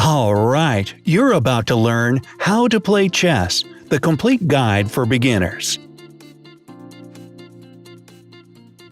Alright, you're about to learn How to Play Chess, the complete guide for beginners.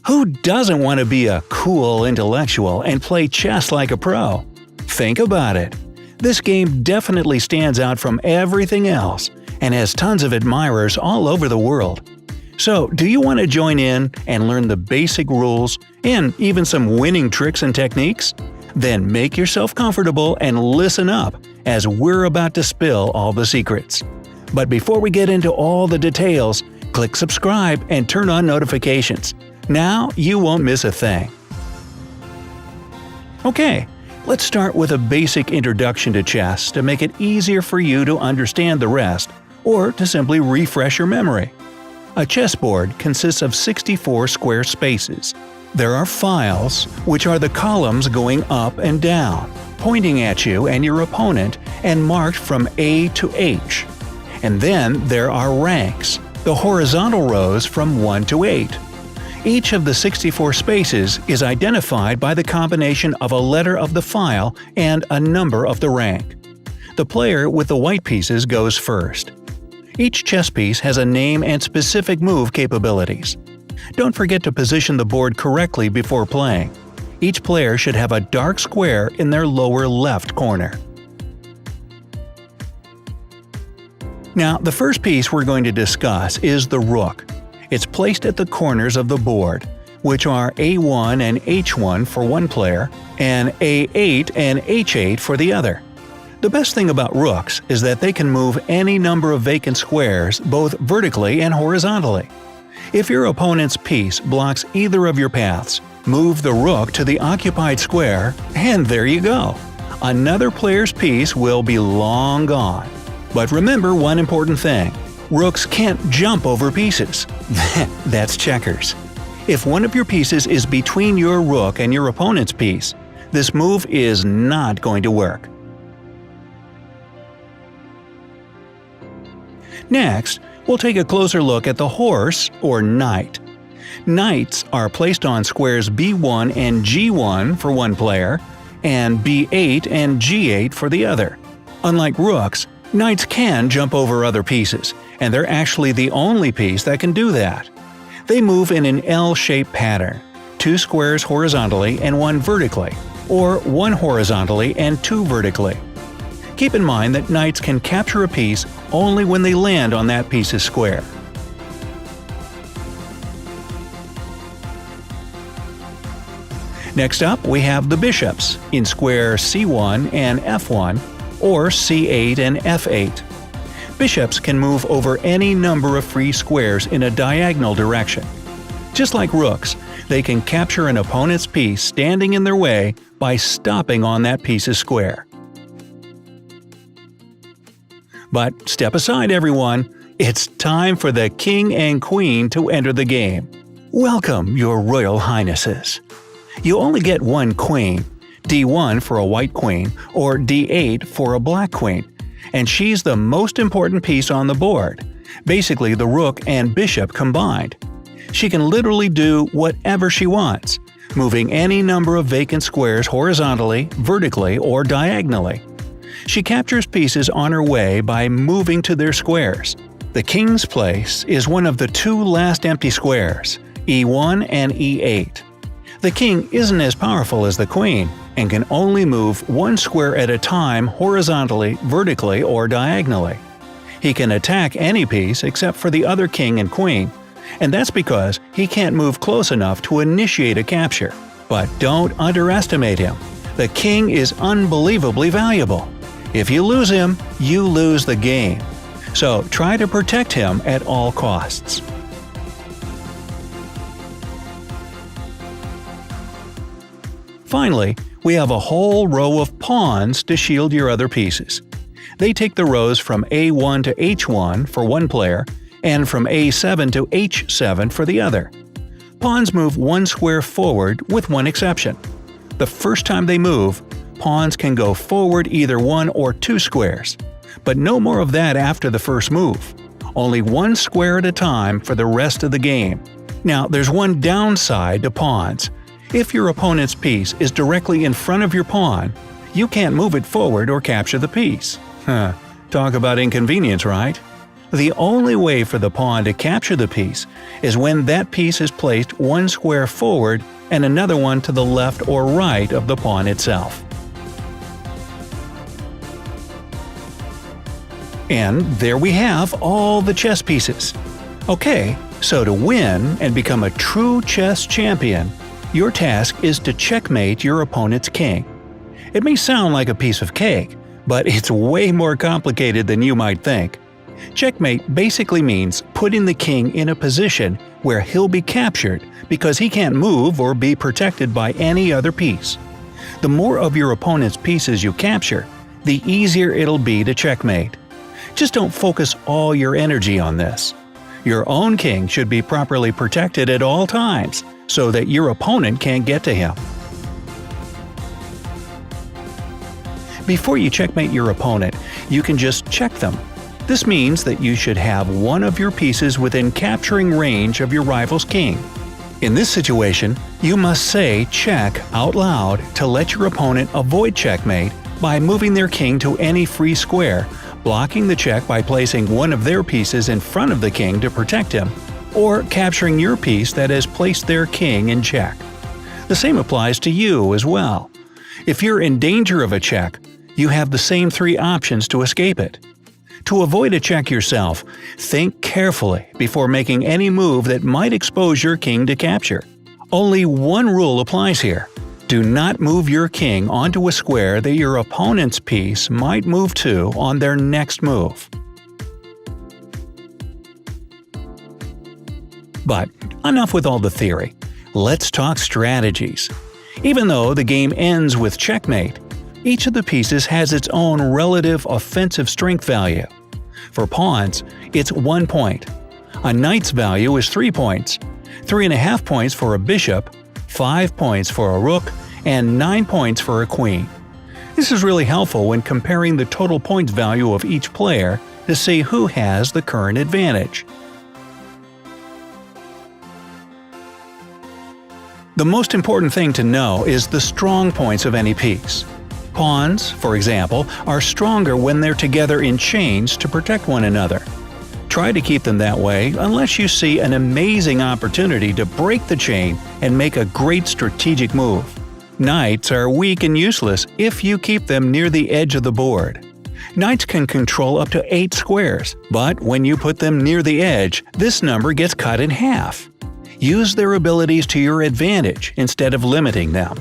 Who doesn't want to be a cool intellectual and play chess like a pro? Think about it. This game definitely stands out from everything else and has tons of admirers all over the world. So, do you want to join in and learn the basic rules and even some winning tricks and techniques? Then make yourself comfortable and listen up as we're about to spill all the secrets. But before we get into all the details, click subscribe and turn on notifications. Now you won't miss a thing. Okay, let's start with a basic introduction to chess to make it easier for you to understand the rest, or to simply refresh your memory. A chessboard consists of 64 square spaces. There are files, which are the columns going up and down, pointing at you and your opponent and marked from A to H. And then there are ranks, the horizontal rows from 1 to 8. Each of the 64 spaces is identified by the combination of a letter of the file and a number of the rank. The player with the white pieces goes first. Each chess piece has a name and specific move capabilities. Don't forget to position the board correctly before playing. Each player should have a dark square in their lower left corner. Now, the first piece we're going to discuss is the rook. It's placed at the corners of the board, which are A1 and H1 for one player, and A8 and H8 for the other. The best thing about rooks is that they can move any number of vacant squares both vertically and horizontally. If your opponent's piece blocks either of your paths, move the rook to the occupied square, and there you go. Another player's piece will be long gone. But remember one important thing. Rooks can't jump over pieces. That's checkers. If one of your pieces is between your rook and your opponent's piece, this move is not going to work. Next, we'll take a closer look at the horse or knight. Knights are placed on squares B1 and G1 for one player, and B8 and G8 for the other. Unlike rooks, knights can jump over other pieces, and they're actually the only piece that can do that. They move in an L-shaped pattern, 2 squares horizontally and 1 vertically, or 1 horizontally and 2 vertically. Keep in mind that knights can capture a piece only when they land on that piece's square. Next up, we have the bishops in square C1 and F1, or C8 and F8. Bishops can move over any number of free squares in a diagonal direction. Just like rooks, they can capture an opponent's piece standing in their way by stopping on that piece's square. But step aside, everyone. It's time for the king and queen to enter the game. Welcome, your royal highnesses. You only get one queen, D1 for a white queen or D8 for a black queen, and she's the most important piece on the board, basically the rook and bishop combined. She can literally do whatever she wants, moving any number of vacant squares horizontally, vertically, or diagonally. She captures pieces on her way by moving to their squares. The king's place is one of the 2 last empty squares, E1 and E8. The king isn't as powerful as the queen, and can only move 1 square at a time horizontally, vertically, or diagonally. He can attack any piece except for the other king and queen, and that's because he can't move close enough to initiate a capture. But don't underestimate him. The king is unbelievably valuable. If you lose him, you lose the game. So try to protect him at all costs. Finally, we have a whole row of pawns to shield your other pieces. They take the rows from A1 to H1 for one player, and from A7 to H7 for the other. Pawns move 1 square forward with one exception. The first time they move, pawns can go forward either 1 or 2 squares. But no more of that after the first move. Only 1 square at a time for the rest of the game. Now, there's one downside to pawns. If your opponent's piece is directly in front of your pawn, you can't move it forward or capture the piece. Talk about inconvenience, right? The only way for the pawn to capture the piece is when that piece is placed one square forward and another one to the left or right of the pawn itself. And there we have all the chess pieces. Okay, so to win and become a true chess champion, your task is to checkmate your opponent's king. It may sound like a piece of cake, but it's way more complicated than you might think. Checkmate basically means putting the king in a position where he'll be captured because he can't move or be protected by any other piece. The more of your opponent's pieces you capture, the easier it'll be to checkmate. Just don't focus all your energy on this. Your own king should be properly protected at all times so that your opponent can't get to him. Before you checkmate your opponent, you can just check them. This means that you should have one of your pieces within capturing range of your rival's king. In this situation, you must say check out loud to let your opponent avoid checkmate by moving their king to any free square, blocking the check by placing one of their pieces in front of the king to protect him, or capturing your piece that has placed their king in check. The same applies to you as well. If you're in danger of a check, you have the same three options to escape it. To avoid a check yourself, think carefully before making any move that might expose your king to capture. Only one rule applies here. Do not move your king onto a square that your opponent's piece might move to on their next move. But enough with all the theory. Let's talk strategies. Even though the game ends with checkmate, each of the pieces has its own relative offensive strength value. For pawns, it's 1 point. A knight's value is 3 points, 3.5 points for a bishop, 5 points for a rook, and 9 points for a queen. This is really helpful when comparing the total points value of each player to see who has the current advantage. The most important thing to know is the strong points of any piece. Pawns, for example, are stronger when they're together in chains to protect one another. Try to keep them that way unless you see an amazing opportunity to break the chain and make a great strategic move. Knights are weak and useless if you keep them near the edge of the board. Knights can control up to 8 squares, but when you put them near the edge, this number gets cut in half. Use their abilities to your advantage instead of limiting them.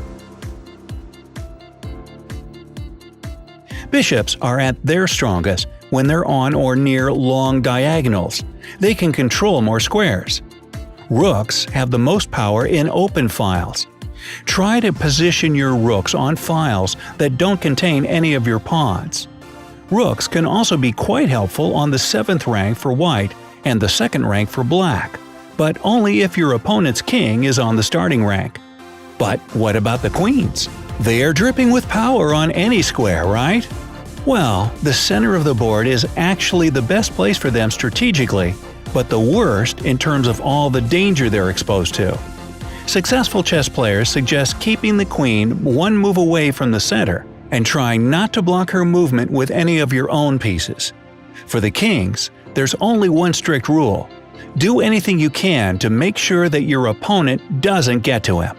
Bishops are at their strongest when they're on or near long diagonals. They can control more squares. Rooks have the most power in open files. Try to position your rooks on files that don't contain any of your pawns. Rooks can also be quite helpful on the 7th rank for white and the 2nd rank for black, but only if your opponent's king is on the starting rank. But what about the queens? They are dripping with power on any square, right? Well, the center of the board is actually the best place for them strategically, but the worst in terms of all the danger they're exposed to. Successful chess players suggest keeping the queen one move away from the center and trying not to block her movement with any of your own pieces. For the kings, there's only one strict rule. Do anything you can to make sure that your opponent doesn't get to him.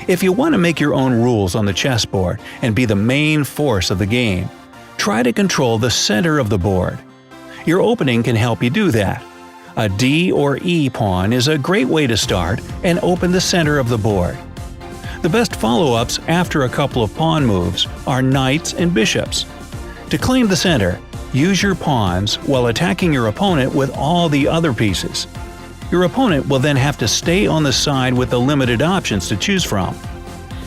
If you want to make your own rules on the chessboard and be the main force of the game, try to control the center of the board. Your opening can help you do that. A D or E pawn is a great way to start and open the center of the board. The best follow-ups after a couple of pawn moves are knights and bishops. To claim the center, use your pawns while attacking your opponent with all the other pieces. Your opponent will then have to stay on the side with the limited options to choose from.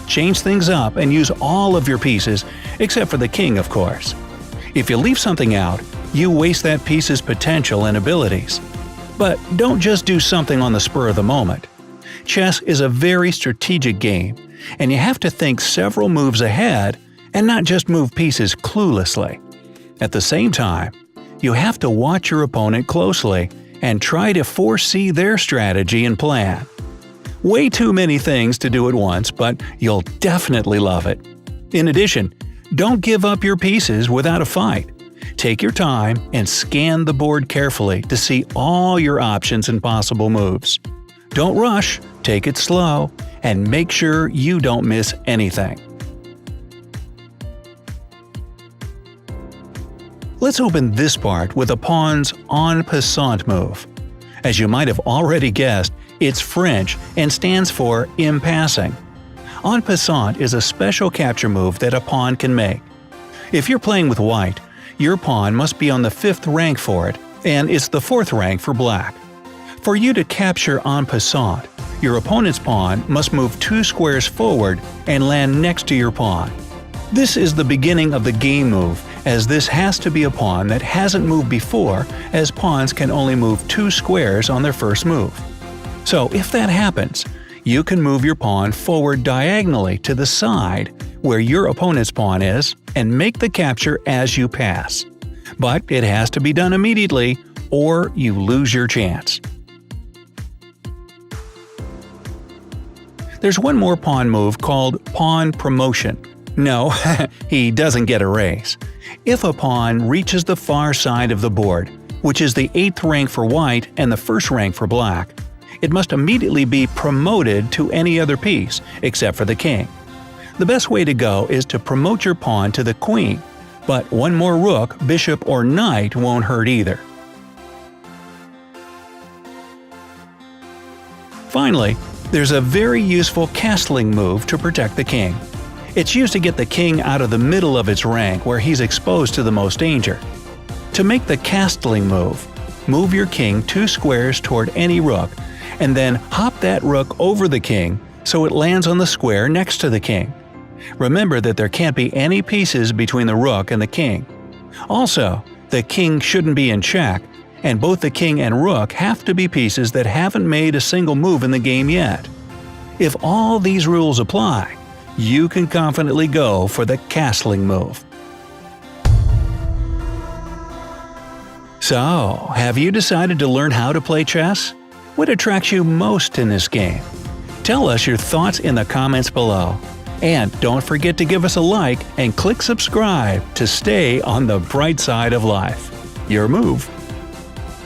Change things up and use all of your pieces, except for the king, of course. If you leave something out, you waste that piece's potential and abilities. But don't just do something on the spur of the moment. Chess is a very strategic game, and you have to think several moves ahead and not just move pieces cluelessly. At the same time, you have to watch your opponent closely and try to foresee their strategy and plan. Way too many things to do at once, but you'll definitely love it. In addition, don't give up your pieces without a fight. Take your time and scan the board carefully to see all your options and possible moves. Don't rush, take it slow, and make sure you don't miss anything. Let's open this part with a pawn's en passant move. As you might have already guessed, it's French and stands for in passing. En passant is a special capture move that a pawn can make. If you're playing with white, your pawn must be on the 5th rank for it, and it's the 4th rank for black. For you to capture en passant, your opponent's pawn must move 2 squares forward and land next to your pawn. This is the beginning of the game move, as this has to be a pawn that hasn't moved before, as pawns can only move 2 squares on their first move. So if that happens, you can move your pawn forward diagonally to the side where your opponent's pawn is and make the capture as you pass. But it has to be done immediately, or you lose your chance. There's one more pawn move called pawn promotion. No, he doesn't get a raise. If a pawn reaches the far side of the board, which is the 8th rank for white and the 1st rank for black, it must immediately be promoted to any other piece, except for the king. The best way to go is to promote your pawn to the queen, but one more rook, bishop, or knight won't hurt either. Finally, there's a very useful castling move to protect the king. It's used to get the king out of the middle of its rank where he's exposed to the most danger. To make the castling move, move your king 2 squares toward any rook, and then hop that rook over the king so it lands on the square next to the king. Remember that there can't be any pieces between the rook and the king. Also, the king shouldn't be in check, and both the king and rook have to be pieces that haven't made a single move in the game yet. If all these rules apply, you can confidently go for the castling move. So, have you decided to learn how to play chess? What attracts you most in this game? Tell us your thoughts in the comments below. And don't forget to give us a like and click subscribe to stay on the bright side of life. Your move.